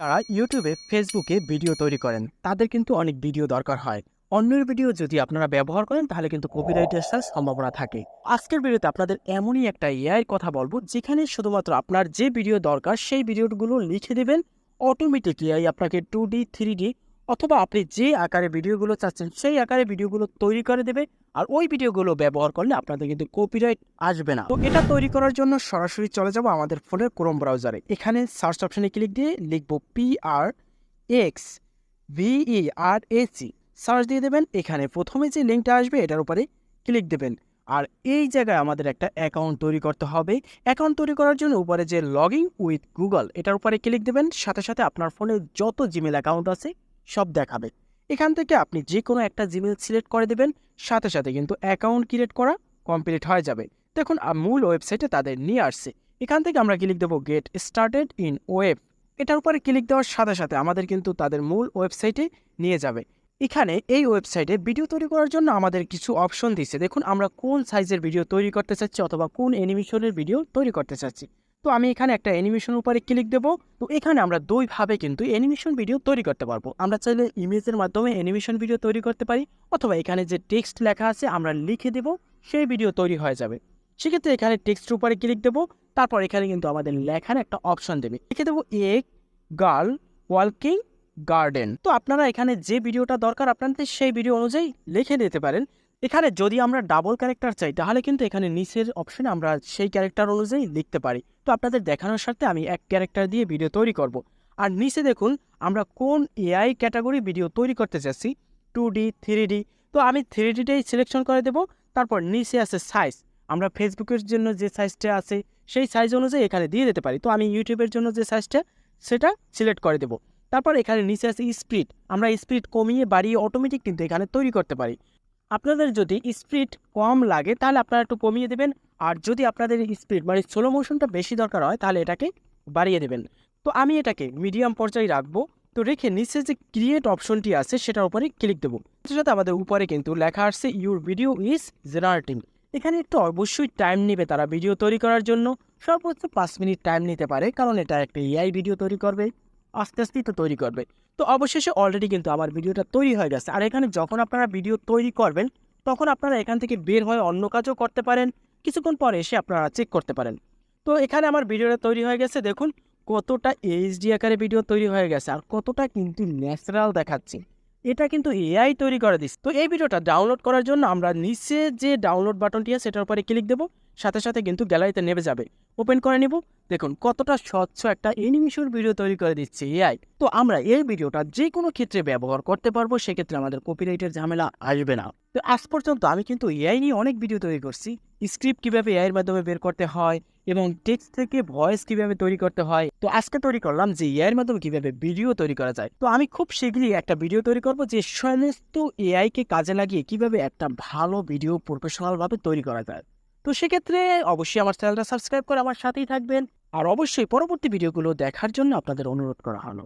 যারা ইউটিউবে ফেসবুকে ভিডিও তৈরি করেন তাদের কিন্তু অনেক ভিডিও দরকার হয়। অন্যের ভিডিও যদি আপনারা ব্যবহার করেন তাহলে কিন্তু কপিরাইট আসার সম্ভাবনা থাকে। আজকের ভিডিওতে আপনাদের এমনই একটা এআই কথা বলবো যেখানে শুধুমাত্র আপনার যে ভিডিও দরকার সেই ভিডিওগুলো লিখে দেবেন, অটোমেটিকলি এআই আপনাকে 2D 3D অথবা আপনি যে আকারে ভিডিওগুলো চাচ্ছেন সেই আকারে ভিডিওগুলো তৈরি করে দেবে। আর ওই ভিডিওগুলো ব্যবহার করলে আপনাদের কিন্তু কপিরাইট আসবে না। তো এটা তৈরি করার জন্য সরাসরি চলে যাব আমাদের ফোনের ক্রোম ব্রাউজারে। এখানে সার্চ অপশনে ক্লিক দিয়ে লিখবো PRXVERAC, সার্চ দিয়ে দেবেন। এখানে প্রথমে যে লিঙ্কটা আসবে এটার উপরে ক্লিক দেবেন। আর এই জায়গায় আমাদের একটা অ্যাকাউন্ট তৈরি করতে হবে। অ্যাকাউন্ট তৈরি করার জন্য উপরে যে লগ ইন উইথ গুগল এটার উপরে ক্লিক দেবেন। সাথে সাথে আপনার ফোনে যত জিমেল অ্যাকাউন্ট আছে সব দেখাবে। এখান থেকে আপনি যে কোনো একটা জিমেল সিলেক্ট করে দেবেন, সাথে সাথে কিন্তু অ্যাকাউন্ট ক্রিয়েট করা কমপ্লিট হয়ে যাবে। দেখুন মূল ওয়েবসাইটে তাদের নিয়ে আসছে। এখান থেকে আমরা ক্লিক দেবো গেট স্টার্টেড ইন ওয়েব। এটার উপরে ক্লিক দেওয়ার সাথে সাথে আমাদের কিন্তু তাদের মূল ওয়েবসাইটে নিয়ে যাবে। এখানে এই ওয়েবসাইটে ভিডিও তৈরি করার জন্য আমাদের কিছু অপশন দিচ্ছে। দেখুন আমরা কোন সাইজের ভিডিও তৈরি করতে চাচ্ছি অথবা কোন অ্যানিমেশনের ভিডিও তৈরি করতে চাচ্ছি। তো আমি এখানে একটা অ্যানিমেশন উপরে ক্লিক দেবো। তো এখানে আমরা দুইভাবে কিন্তু অ্যানিমেশন ভিডিও তৈরি করতে পারবো। আমরা চাইলে ইমেজের মাধ্যমে অ্যানিমেশন ভিডিও তৈরি করতে পারি, অথবা এখানে যে টেক্সট লেখা আছে আমরা লিখে দেব, সেই ভিডিও তৈরি হয়ে যাবে। সেক্ষেত্রে এখানে টেক্সটের উপরে ক্লিক দেবো। তারপর এখানে কিন্তু আমাদের লেখার একটা অপশন দেবে, লিখে দেবো এ গার্ল ওয়ার্কিং গার্ডেন। তো আপনারা এখানে যে ভিডিওটা দরকার আপনাদের সেই ভিডিও অনুযায়ী লিখে দিতে পারেন। এখানে যদি আমরা ডাবল ক্যারেক্টার চাই তাহলে কিন্তু এখানে নিচের অপশনে আমরা সেই ক্যারেক্টার অনুযায়ী লিখতে পারি। তো আপনাদের দেখানোর সাথে আমি এক ক্যারেক্টার দিয়ে ভিডিও তৈরি করব। আর নিচে দেখুন আমরা কোন এআই ক্যাটাগরি ভিডিও তৈরি করতে চাচ্ছি, 2D 3D। তো আমি 3Dটাই সিলেকশন করে দেব। তারপর নিচে আছে সাইজ, আমরা ফেসবুকের জন্য যে সাইজটা আছে সেই সাইজ অনুযায়ী এখানে দিয়ে দিতে পারি। তো আমি ইউটিউবের জন্য যে সাইজটা সেটা সিলেক্ট করে দেব। তারপর এখানে নিচে আছে স্পিড, আমরা স্পিড কমিয়ে বাড়িয়ে অটোমেটিক কিন্তু এখানে তৈরি করতে পারি। আপনাদের যদি স্পিড কম লাগে তাহলে আপনারা একটু কমিয়ে দেবেন, আর যদি আপনাদের স্পিড মানে স্লো মোশনটা বেশি দরকার হয় তাহলে এটাকে বাড়িয়ে দেবেন। তো আমি এটাকে মিডিয়াম পর্যায়ে রাখবো। তো রেখে নিচে যে ক্রিয়েট অপশনটি আছে সেটার উপরে ক্লিক দেবো। সাথে সাথে আমাদের উপরে কিন্তু লেখা আসছে ইউর ভিডিও ইজ জেনারেটিং। এখানে একটু অবশ্যই টাইম নেবে তারা ভিডিও তৈরি করার জন্য, সর্বোচ্চ 5 মিনিট টাইম নিতে পারে, কারণ এটা একটা এআই ভিডিও তৈরি করবে, আস্তে আস্তেই তো তৈরি করবে। তো অবশেষে অলরেডি কিন্তু আমার ভিডিওটা তৈরি হয়ে গেছে। আর এখানে যখন আপনারা ভিডিও তৈরি করবেন তখন আপনারা এখান থেকে বের হয়ে অন্য কাজও করতে পারেন, কিছুক্ষণ পরে এসে আপনারা চেক করতে পারেন। তো এখানে আমার ভিডিওটা তৈরি হয়ে গেছে। দেখুন কতটা এইচডি আকারে ভিডিও তৈরি হয়ে গেছে আর কতটা কিন্তু ন্যাচারাল দেখাচ্ছে। এটা কিন্তু এআই তৈরি করে দিচ্ছে। তো এই ভিডিওটা ডাউনলোড করার জন্য আমরা নিচে যে ডাউনলোড বাটনটি আছে সেটার উপরে ক্লিক দেবো। সাথে সাথে কিন্তু গ্যালারিতে নেমে যাবে, ওপেন করে নিব। দেখুন কতটা স্বচ্ছ একটা অ্যানিমেশন ভিডিও তৈরি করে দিচ্ছে এআই। তো আমরা এই ভিডিওটা যে কোনো ক্ষেত্রে ব্যবহার করতে পারবো, সেক্ষেত্রে আমাদের কপিরাইটের ঝামেলা আসবে না। তো আজ পর্যন্ত আমি কিন্তু এআই নিয়ে অনেক ভিডিও তৈরি করছি, স্ক্রিপ্ট কিভাবে এআই এর মাধ্যমে বের করতে হয় এবং টেক্সট থেকে ভয়েস কিভাবে তৈরি করতে হয়। তো আজকে তৈরি করলাম যে এআই এর মাধ্যমে কিভাবে ভিডিও তৈরি করা যায়। তো আমি খুব শীঘ্রই একটা ভিডিও তৈরি করব যে সমস্ত এআই কে কাজে লাগিয়ে কিভাবে একটা ভালো ভিডিও প্রফেশনাল ভাবে তৈরি করা যায়। তো সেক্ষেত্রে অবশ্যই আমার চ্যানেলটা সাবস্ক্রাইব করে আমার সাথেই থাকবেন, আর অবশ্যই পরবর্তী ভিডিওগুলো দেখার জন্য আপনাদের অনুরোধ করা হলো।